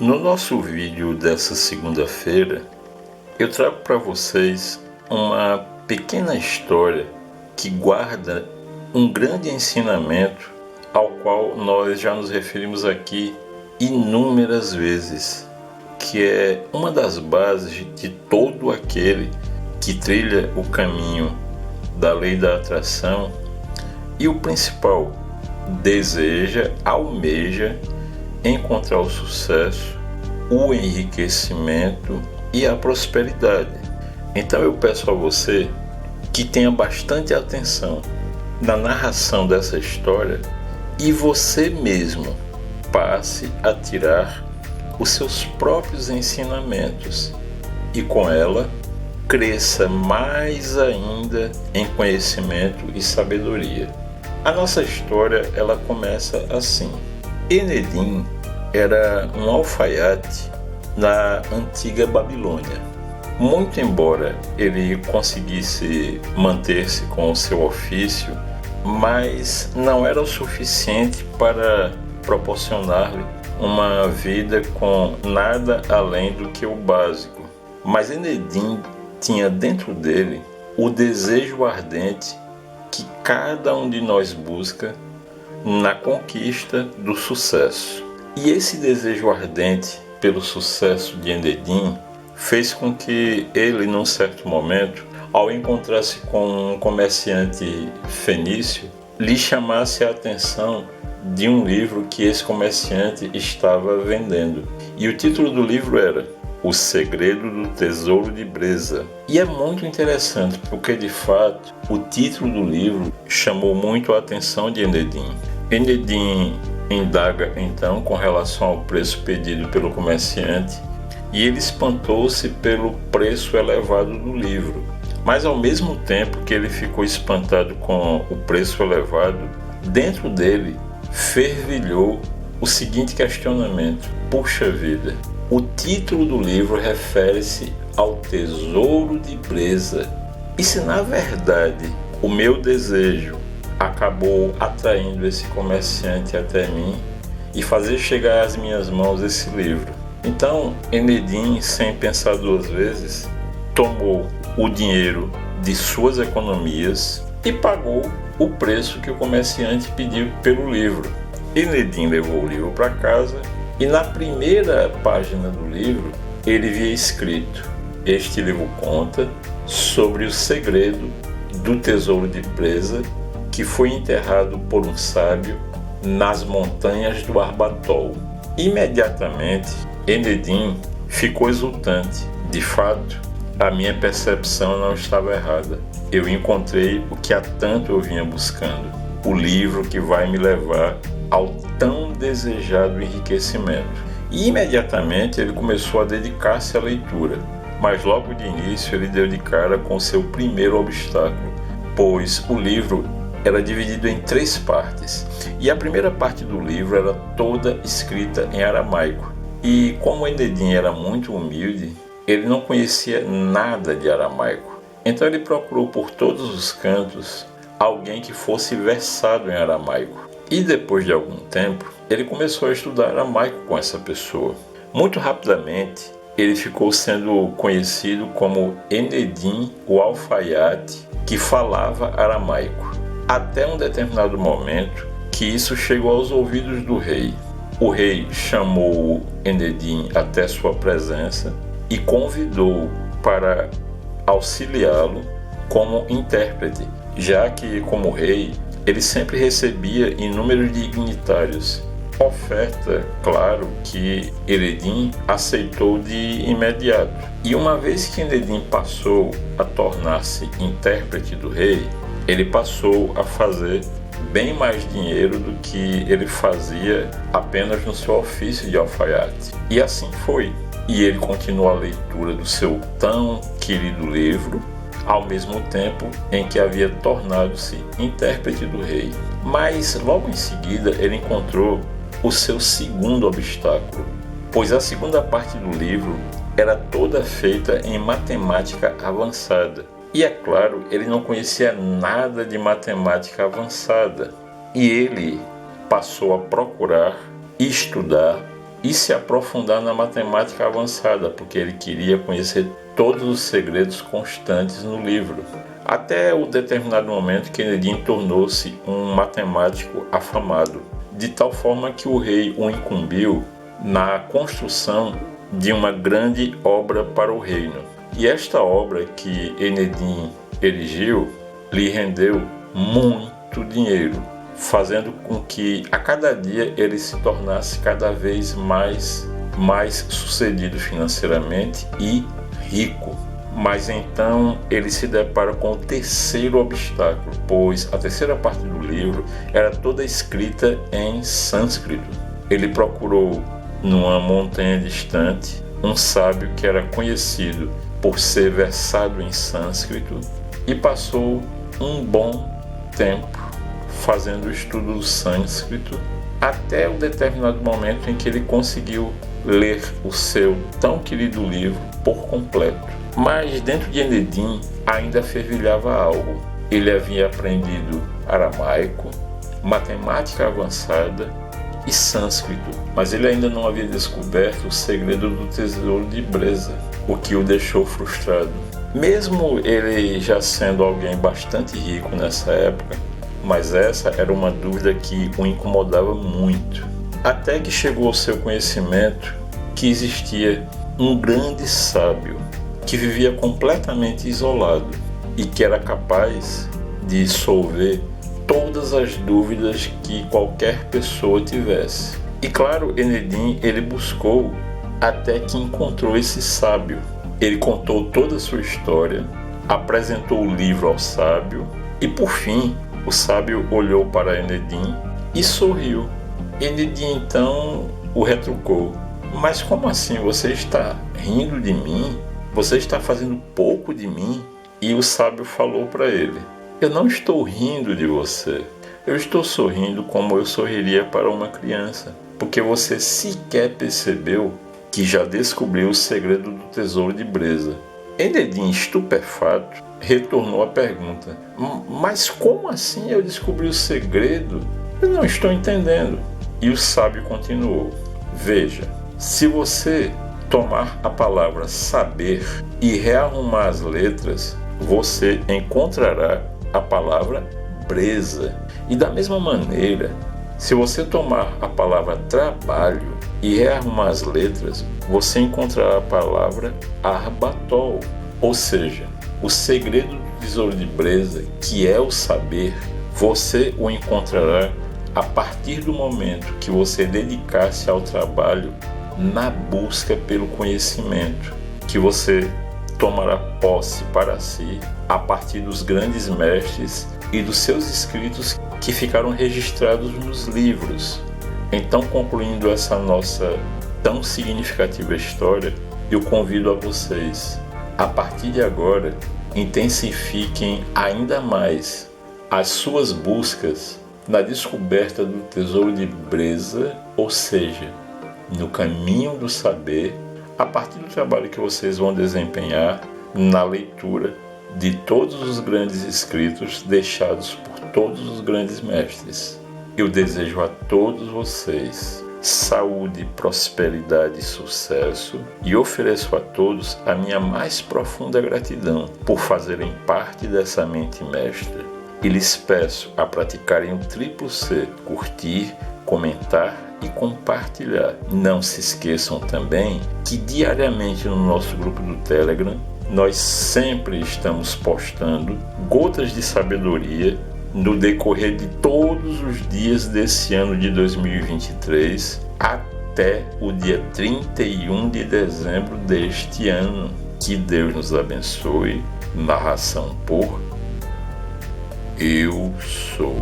No nosso vídeo dessa segunda-feira, eu trago para vocês uma pequena história que guarda um grande ensinamento ao qual nós já nos referimos aqui inúmeras vezes, que é uma das bases de todo aquele que trilha o caminho da lei da atração e o principal, deseja, almeja encontrar o sucesso, o enriquecimento e a prosperidade. Então eu peço a você que tenha bastante atenção na narração dessa história e você mesmo passe a tirar os seus próprios ensinamentos e com ela cresça mais ainda em conhecimento e sabedoria. A nossa história ela começa assim. Enedim era um alfaiate na antiga Babilônia. Muito embora ele conseguisse manter-se com o seu ofício, mas não era o suficiente para proporcionar-lhe uma vida com nada além do que o básico. Mas Enedim tinha dentro dele o desejo ardente que cada um de nós busca na conquista do sucesso. E esse desejo ardente pelo sucesso de Enedim fez com que ele, num certo momento, ao encontrar-se com um comerciante fenício, lhe chamasse a atenção de um livro que esse comerciante estava vendendo. E o título do livro era O Segredo do Tesouro de Breza. E é muito interessante porque, de fato, o título do livro chamou muito a atenção de Enedim. Enedim indaga então com relação ao preço pedido pelo comerciante e ele espantou-se pelo preço elevado do livro. Mas ao mesmo tempo que ele ficou espantado com o preço elevado, dentro dele fervilhou o seguinte questionamento: puxa vida, o título do livro refere-se ao tesouro de Breza. E se na verdade o meu desejo acabou atraindo esse comerciante até mim e fazer chegar às minhas mãos esse livro? Então Enedim, sem pensar duas vezes, tomou o dinheiro de suas economias e pagou o preço que o comerciante pediu pelo livro. Enedim levou o livro para casa e na primeira página do livro ele via escrito: este livro conta sobre o segredo do tesouro de Breza que foi enterrado por um sábio nas montanhas do Arbatol. Imediatamente Enedim ficou exultante. De fato, a minha percepção não estava errada. Eu encontrei o que há tanto eu vinha buscando, o livro que vai me levar ao tão desejado enriquecimento. E imediatamente ele começou a dedicar-se à leitura, mas logo de início ele deu de cara com seu primeiro obstáculo, pois o livro era dividido em 3 partes, e a primeira parte do livro era toda escrita em aramaico. E como Enedim era muito humilde, ele não conhecia nada de aramaico. Então ele procurou por todos os cantos alguém que fosse versado em aramaico. E depois de algum tempo, ele começou a estudar aramaico com essa pessoa. Muito rapidamente, ele ficou sendo conhecido como Enedim, o alfaiate, que falava aramaico. Até um determinado momento que isso chegou aos ouvidos do rei. O rei chamou Enedim até sua presença e convidou-o para auxiliá-lo como intérprete, já que, como rei, ele sempre recebia inúmeros dignitários. Oferta, claro, que Enedim aceitou de imediato. E uma vez que Enedim passou a tornar-se intérprete do rei, ele passou a fazer bem mais dinheiro do que ele fazia apenas no seu ofício de alfaiate. E assim foi. E ele continuou a leitura do seu tão querido livro, ao mesmo tempo em que havia tornado-se intérprete do rei. Mas logo em seguida ele encontrou o seu segundo obstáculo, pois a segunda parte do livro era toda feita em matemática avançada. E é claro, ele não conhecia nada de matemática avançada. E ele passou a procurar estudar e se aprofundar na matemática avançada, porque ele queria conhecer todos os segredos constantes no livro. Até o determinado momento que Enedin tornou-se um matemático afamado, de tal forma que o rei o incumbiu na construção de uma grande obra para o reino. E esta obra que Enedin erigiu lhe rendeu muito dinheiro, fazendo com que a cada dia ele se tornasse cada vez mais sucedido financeiramente e rico. Mas então ele se depara com o terceiro obstáculo, pois a terceira parte do livro era toda escrita em sânscrito. Ele procurou numa montanha distante um sábio que era conhecido por ser versado em sânscrito e passou um bom tempo fazendo o estudo do sânscrito até um determinado momento em que ele conseguiu ler o seu tão querido livro por completo. Mas dentro de Enedin ainda fervilhava algo. Ele havia aprendido aramaico, matemática avançada e sânscrito, mas ele ainda não havia descoberto o segredo do tesouro de Breza, o que o deixou frustrado. Mesmo ele já sendo alguém bastante rico nessa época, mas essa era uma dúvida que o incomodava muito. Até que chegou ao seu conhecimento que existia um grande sábio que vivia completamente isolado e que era capaz de solver todas as dúvidas que qualquer pessoa tivesse. E claro, Enedin ele buscou até que encontrou esse sábio. Ele contou toda a sua história, apresentou o livro ao sábio e por fim o sábio olhou para Enedin e sorriu. Enedin então o retrucou: mas como assim? Você está rindo de mim? Você está fazendo pouco de mim? E o sábio falou para ele: eu não estou rindo de você. Eu estou sorrindo como eu sorriria para uma criança, porque você sequer percebeu que já descobriu o segredo do tesouro de Breza. Enedin, estupefato, retornou a pergunta: mas como assim eu descobri o segredo? Eu não estou entendendo. E o sábio continuou: veja, se você tomar a palavra saber e rearrumar as letras, você encontrará a palavra Breza. E da mesma maneira, se você tomar a palavra trabalho e rearrumar as letras, você encontrará a palavra Arbatol. Ou seja, o segredo do tesouro de Breza, que é o saber, você o encontrará a partir do momento que você dedicar-se ao trabalho na busca pelo conhecimento, que você tomará posse para si a partir dos grandes mestres e dos seus escritos que ficaram registrados nos livros. Então, concluindo essa nossa tão significativa história, eu convido a vocês, a partir de agora, intensifiquem ainda mais as suas buscas na descoberta do tesouro de Breza, ou seja, no caminho do saber, a partir do trabalho que vocês vão desempenhar na leitura de todos os grandes escritos deixados por todos os grandes mestres. Eu desejo a todos vocês saúde, prosperidade e sucesso e ofereço a todos a minha mais profunda gratidão por fazerem parte dessa mente mestra. E lhes peço a praticarem o triplo C: curtir, comentar e compartilhar. Não se esqueçam também que diariamente no nosso grupo do Telegram nós sempre estamos postando gotas de sabedoria no decorrer de todos os dias desse ano de 2023 até o dia 31 de dezembro deste ano. Que Deus nos abençoe. Narração por Eu Sou.